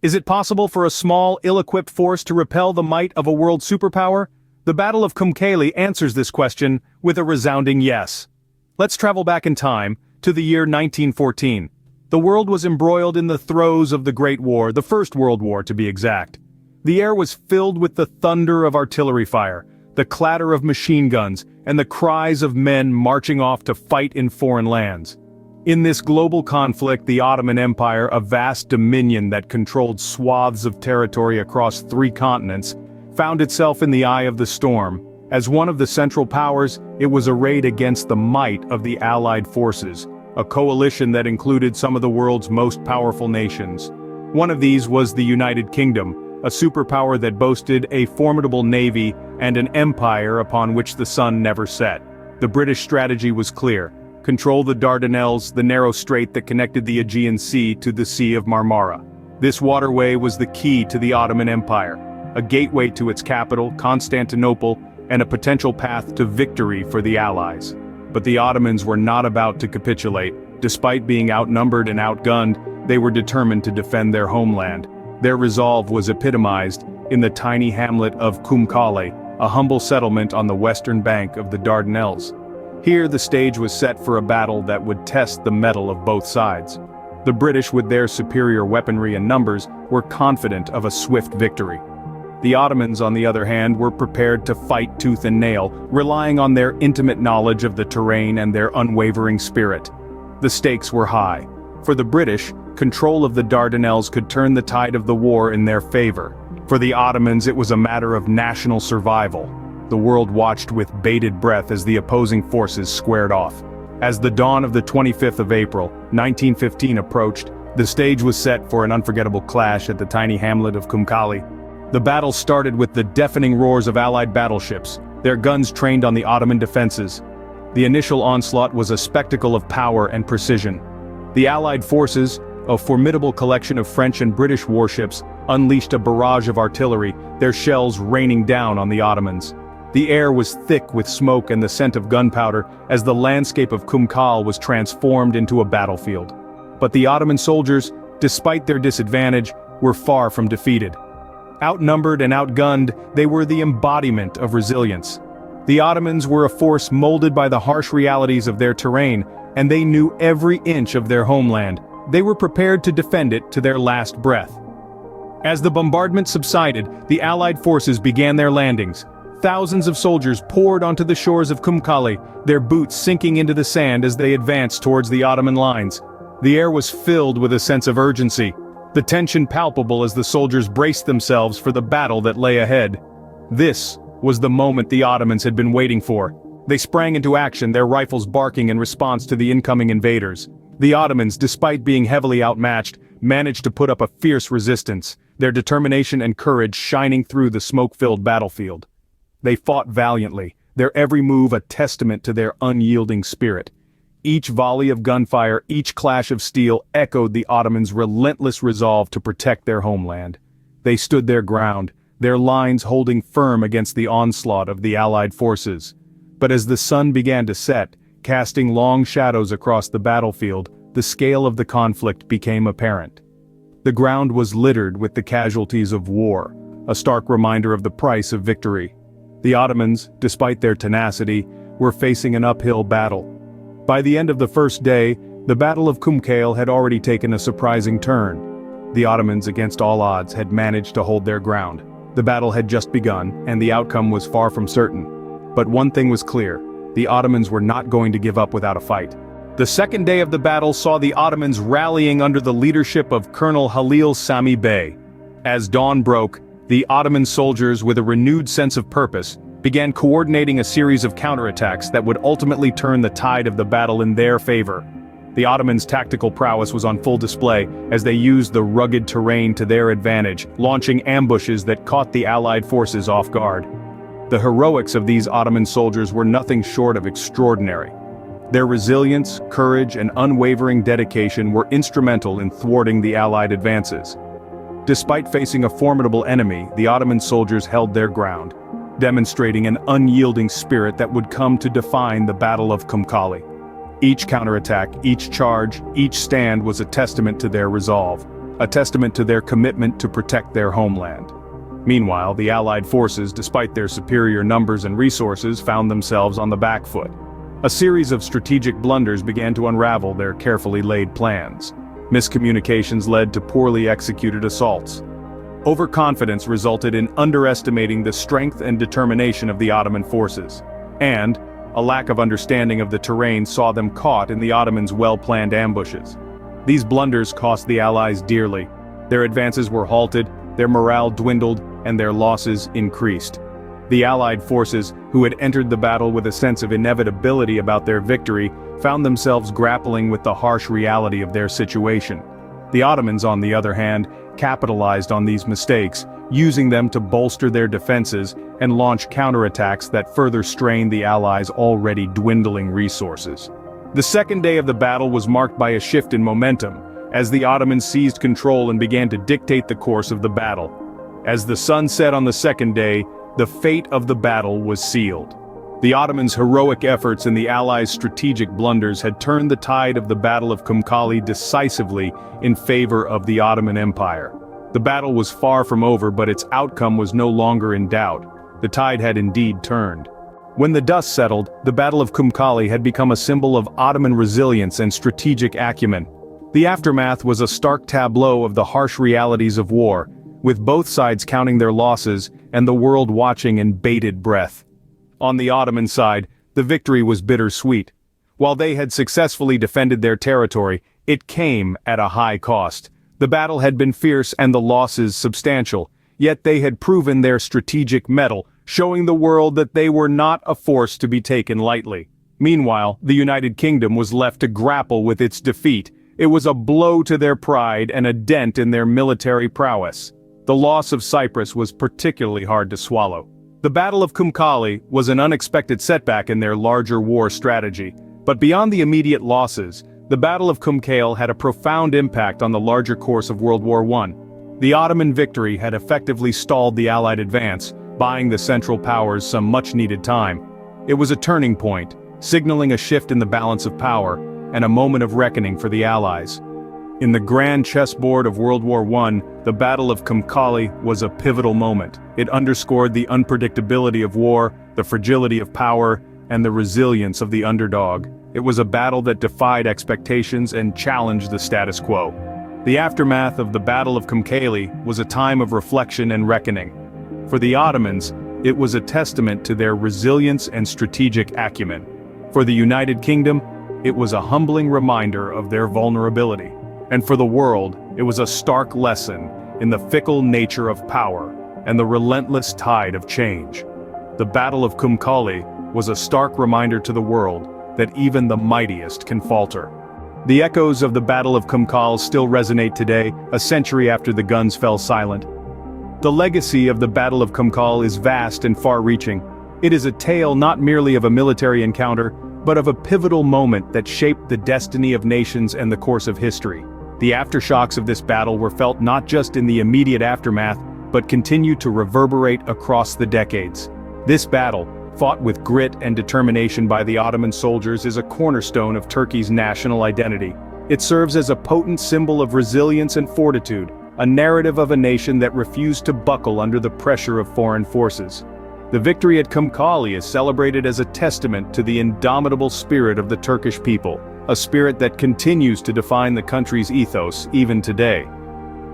Is it possible for a small, ill-equipped force to repel the might of a world superpower? The Battle of Kumkali answers this question with a resounding yes. Let's travel back in time, to the year 1914. The world was embroiled in the throes of the Great War, the First World War to be exact. The air was filled with the thunder of artillery fire, the clatter of machine guns, and the cries of men marching off to fight in foreign lands. In this global conflict, the Ottoman Empire, a vast dominion that controlled swaths of territory across 3 continents, found itself in the eye of the storm. As one of the Central Powers, it was arrayed against the might of the Allied forces, a coalition that included some of the world's most powerful nations. One of these was the United Kingdom, a superpower that boasted a formidable navy and an empire upon which the sun never set. The British strategy was clear: control the Dardanelles, the narrow strait that connected the Aegean Sea to the Sea of Marmara. This waterway was the key to the Ottoman Empire, a gateway to its capital, Constantinople, and a potential path to victory for the Allies. But the Ottomans were not about to capitulate. Despite being outnumbered and outgunned, they were determined to defend their homeland. Their resolve was epitomized in the tiny hamlet of Kumkale, a humble settlement on the western bank of the Dardanelles. Here the stage was set for a battle that would test the mettle of both sides. The British, with their superior weaponry and numbers, were confident of a swift victory. The Ottomans, on the other hand, were prepared to fight tooth and nail, relying on their intimate knowledge of the terrain and their unwavering spirit. The stakes were high. For the British, control of the Dardanelles could turn the tide of the war in their favor. For the Ottomans, it was a matter of national survival. The world watched with bated breath as the opposing forces squared off. As the dawn of the 25th of April, 1915 approached, the stage was set for an unforgettable clash at the tiny hamlet of Kumkali. The battle started with the deafening roars of Allied battleships, their guns trained on the Ottoman defenses. The initial onslaught was a spectacle of power and precision. The Allied forces, a formidable collection of French and British warships, unleashed a barrage of artillery, their shells raining down on the Ottomans. The air was thick with smoke and the scent of gunpowder as the landscape of Kumkal was transformed into a battlefield. But the Ottoman soldiers, despite their disadvantage, were far from defeated. Outnumbered and outgunned, they were the embodiment of resilience. The Ottomans were a force molded by the harsh realities of their terrain, and they knew every inch of their homeland. They were prepared to defend it to their last breath. As the bombardment subsided, the Allied forces began their landings. Thousands of soldiers poured onto the shores of Kumkali, their boots sinking into the sand as they advanced towards the Ottoman lines. The air was filled with a sense of urgency, the tension palpable as the soldiers braced themselves for the battle that lay ahead. This was the moment the Ottomans had been waiting for. They sprang into action, their rifles barking in response to the incoming invaders. The Ottomans, despite being heavily outmatched, managed to put up a fierce resistance, their determination and courage shining through the smoke-filled battlefield. They fought valiantly, their every move a testament to their unyielding spirit. Each volley of gunfire, each clash of steel echoed the Ottomans' relentless resolve to protect their homeland. They stood their ground, their lines holding firm against the onslaught of the Allied forces. But as the sun began to set, casting long shadows across the battlefield, the scale of the conflict became apparent. The ground was littered with the casualties of war, a stark reminder of the price of victory. The Ottomans, despite their tenacity, were facing an uphill battle. By the end of the first day, the Battle of Kumkale had already taken a surprising turn. The Ottomans, against all odds, had managed to hold their ground. The battle had just begun, and the outcome was far from certain. But one thing was clear: the Ottomans were not going to give up without a fight. The second day of the battle saw the Ottomans rallying under the leadership of Colonel Halil Sami Bey. As dawn broke, the Ottoman soldiers, with a renewed sense of purpose, began coordinating a series of counterattacks that would ultimately turn the tide of the battle in their favor. The Ottomans' tactical prowess was on full display as they used the rugged terrain to their advantage, launching ambushes that caught the Allied forces off guard. The heroics of these Ottoman soldiers were nothing short of extraordinary. Their resilience, courage, and unwavering dedication were instrumental in thwarting the Allied advances. Despite facing a formidable enemy, the Ottoman soldiers held their ground, demonstrating an unyielding spirit that would come to define the Battle of Kumkali. Each counterattack, each charge, each stand was a testament to their resolve. a testament to their commitment to protect their homeland. Meanwhile, the Allied forces, despite their superior numbers and resources, found themselves on the back foot. A series of strategic blunders began to unravel their carefully laid plans. Miscommunications led to poorly executed assaults. Overconfidence resulted in underestimating the strength and determination of the Ottoman forces. And a lack of understanding of the terrain saw them caught in the Ottomans' well-planned ambushes. These blunders cost the Allies dearly. Their advances were halted, their morale dwindled, and their losses increased. The Allied forces, who had entered the battle with a sense of inevitability about their victory, found themselves grappling with the harsh reality of their situation. The Ottomans, on the other hand, capitalized on these mistakes, using them to bolster their defenses and launch counterattacks that further strained the Allies' already dwindling resources. The second day of the battle was marked by a shift in momentum, as the Ottomans seized control and began to dictate the course of the battle. As the sun set on the second day, the fate of the battle was sealed. The Ottomans' heroic efforts and the Allies' strategic blunders had turned the tide of the Battle of Kumkali decisively in favor of the Ottoman Empire. The battle was far from over, but its outcome was no longer in doubt. The tide had indeed turned. When the dust settled, the Battle of Kumkali had become a symbol of Ottoman resilience and strategic acumen. The aftermath was a stark tableau of the harsh realities of war, with both sides counting their losses and the world watching in bated breath. On the Ottoman side, the victory was bittersweet. While they had successfully defended their territory, it came at a high cost. The battle had been fierce and the losses substantial, yet they had proven their strategic mettle, showing the world that they were not a force to be taken lightly. Meanwhile, the United Kingdom was left to grapple with its defeat. It was a blow to their pride and a dent in their military prowess. The loss of Cyprus was particularly hard to swallow. The Battle of Kumkali was an unexpected setback in their larger war strategy, but beyond the immediate losses, the Battle of Kumkale had a profound impact on the larger course of World War I. The Ottoman victory had effectively stalled the Allied advance, buying the Central Powers some much-needed time. It was a turning point, signaling a shift in the balance of power, and a moment of reckoning for the Allies. In the grand chessboard of World War I, the Battle of Kumkali was a pivotal moment. It underscored the unpredictability of war, the fragility of power, and the resilience of the underdog. It was a battle that defied expectations and challenged the status quo. The aftermath of the Battle of Kumkali was a time of reflection and reckoning. For the Ottomans, it was a testament to their resilience and strategic acumen. For the United Kingdom, it was a humbling reminder of their vulnerability. And for the world, it was a stark lesson in the fickle nature of power and the relentless tide of change. The Battle of Kumkali was a stark reminder to the world that even the mightiest can falter. The echoes of the Battle of Kumkal still resonate today, a century after the guns fell silent. The legacy of the Battle of Kumkal is vast and far-reaching. It is a tale not merely of a military encounter, but of a pivotal moment that shaped the destiny of nations and the course of history. The aftershocks of this battle were felt not just in the immediate aftermath, but continued to reverberate across the decades. This battle, fought with grit and determination by the Ottoman soldiers, is a cornerstone of Turkey's national identity. It serves as a potent symbol of resilience and fortitude, a narrative of a nation that refused to buckle under the pressure of foreign forces. The victory at Kumkali is celebrated as a testament to the indomitable spirit of the Turkish people, a spirit that continues to define the country's ethos even today.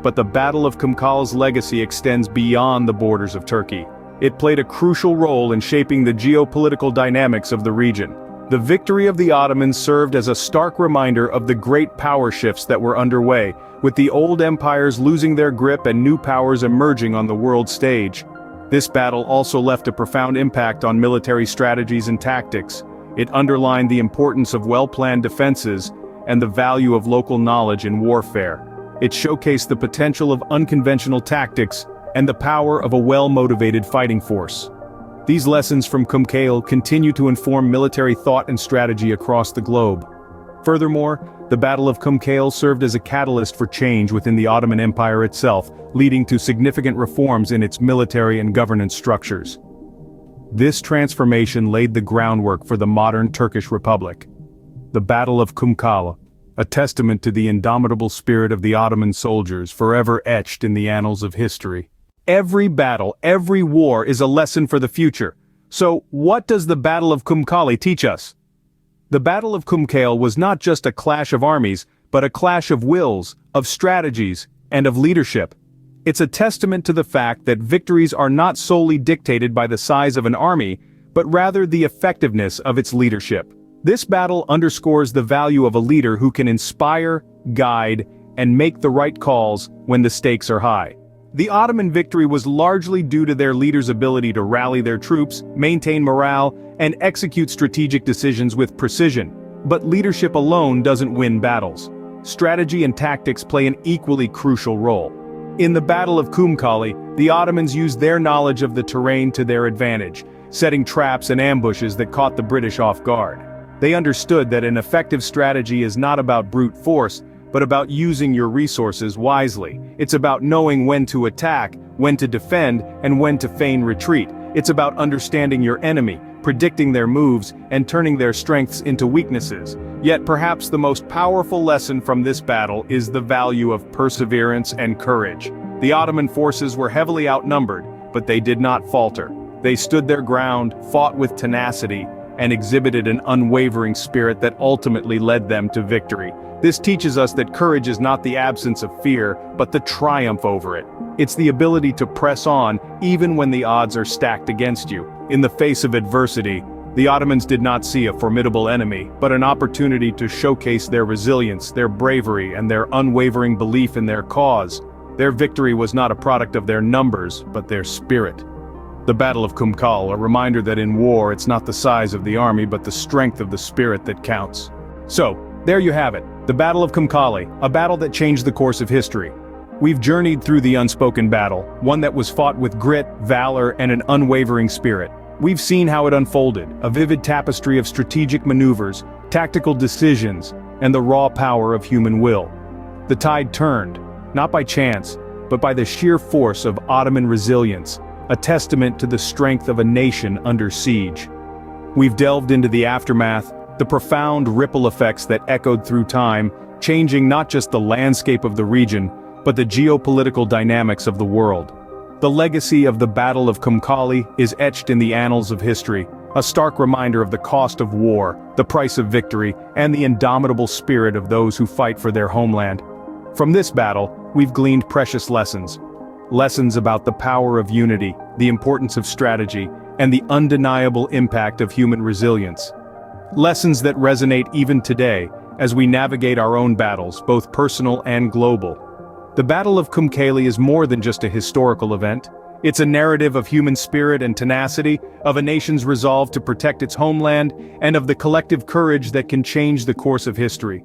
But the Battle of Kumkal's legacy extends beyond the borders of Turkey. It played a crucial role in shaping the geopolitical dynamics of the region. The victory of the Ottomans served as a stark reminder of the great power shifts that were underway, with the old empires losing their grip and new powers emerging on the world stage. This battle also left a profound impact on military strategies and tactics. It underlined the importance of well-planned defenses and the value of local knowledge in warfare. It showcased the potential of unconventional tactics and the power of a well-motivated fighting force. These lessons from Kumkale continue to inform military thought and strategy across the globe. Furthermore, the Battle of Kumkale served as a catalyst for change within the Ottoman Empire itself, leading to significant reforms in its military and governance structures. This transformation laid the groundwork for the modern Turkish Republic. The Battle of Kumkale, a testament to the indomitable spirit of the Ottoman soldiers forever etched in the annals of history. Every battle, every war is a lesson for the future. So, what does the Battle of Kumkali teach us? The Battle of Kumkale was not just a clash of armies, but a clash of wills, of strategies, and of leadership. It's a testament to the fact that victories are not solely dictated by the size of an army, but rather the effectiveness of its leadership. This battle underscores the value of a leader who can inspire, guide, and make the right calls when the stakes are high. The Ottoman victory was largely due to their leaders' ability to rally their troops, maintain morale, and execute strategic decisions with precision. But leadership alone doesn't win battles. Strategy and tactics play an equally crucial role. In the Battle of Kumkali, the Ottomans used their knowledge of the terrain to their advantage, setting traps and ambushes that caught the British off guard. They understood that an effective strategy is not about brute force, but about using your resources wisely. It's about knowing when to attack, when to defend, and when to feign retreat. It's about understanding your enemy, predicting their moves, and turning their strengths into weaknesses. Yet perhaps the most powerful lesson from this battle is the value of perseverance and courage. The Ottoman forces were heavily outnumbered, but they did not falter. They stood their ground, fought with tenacity, and exhibited an unwavering spirit that ultimately led them to victory. This teaches us that courage is not the absence of fear, but the triumph over it. It's the ability to press on, even when the odds are stacked against you. In the face of adversity, the Ottomans did not see a formidable enemy, but an opportunity to showcase their resilience, their bravery, and their unwavering belief in their cause. Their victory was not a product of their numbers, but their spirit. The Battle of Kumkal, a reminder that in war it's not the size of the army but the strength of the spirit that counts. So, there you have it, the Battle of Kumkali, a battle that changed the course of history. We've journeyed through the unspoken battle, one that was fought with grit, valor, and an unwavering spirit. We've seen how it unfolded, a vivid tapestry of strategic maneuvers, tactical decisions, and the raw power of human will. The tide turned, not by chance, but by the sheer force of Ottoman resilience, a testament to the strength of a nation under siege. We've delved into the aftermath, the profound ripple effects that echoed through time, changing not just the landscape of the region, but the geopolitical dynamics of the world. The legacy of the Battle of Kumkali is etched in the annals of history, a stark reminder of the cost of war, the price of victory, and the indomitable spirit of those who fight for their homeland. From this battle, we've gleaned precious lessons. Lessons about the power of unity, the importance of strategy, and the undeniable impact of human resilience. Lessons that resonate even today, as we navigate our own battles, both personal and global. The Battle of Kumkali is more than just a historical event. It's a narrative of human spirit and tenacity, of a nation's resolve to protect its homeland, and of the collective courage that can change the course of history.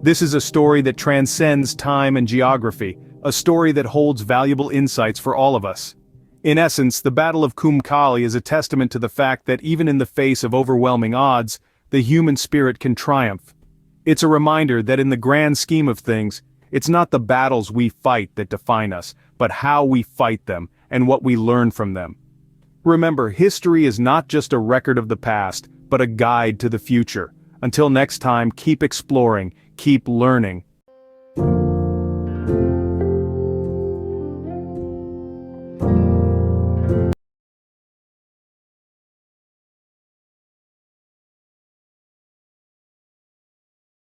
This is a story that transcends time and geography, a story that holds valuable insights for all of us. In essence, the Battle of Kumkali is a testament to the fact that even in the face of overwhelming odds, the human spirit can triumph. It's a reminder that in the grand scheme of things, it's not the battles we fight that define us, but how we fight them and what we learn from them. Remember, history is not just a record of the past, but a guide to the future. Until next time, keep exploring, keep learning.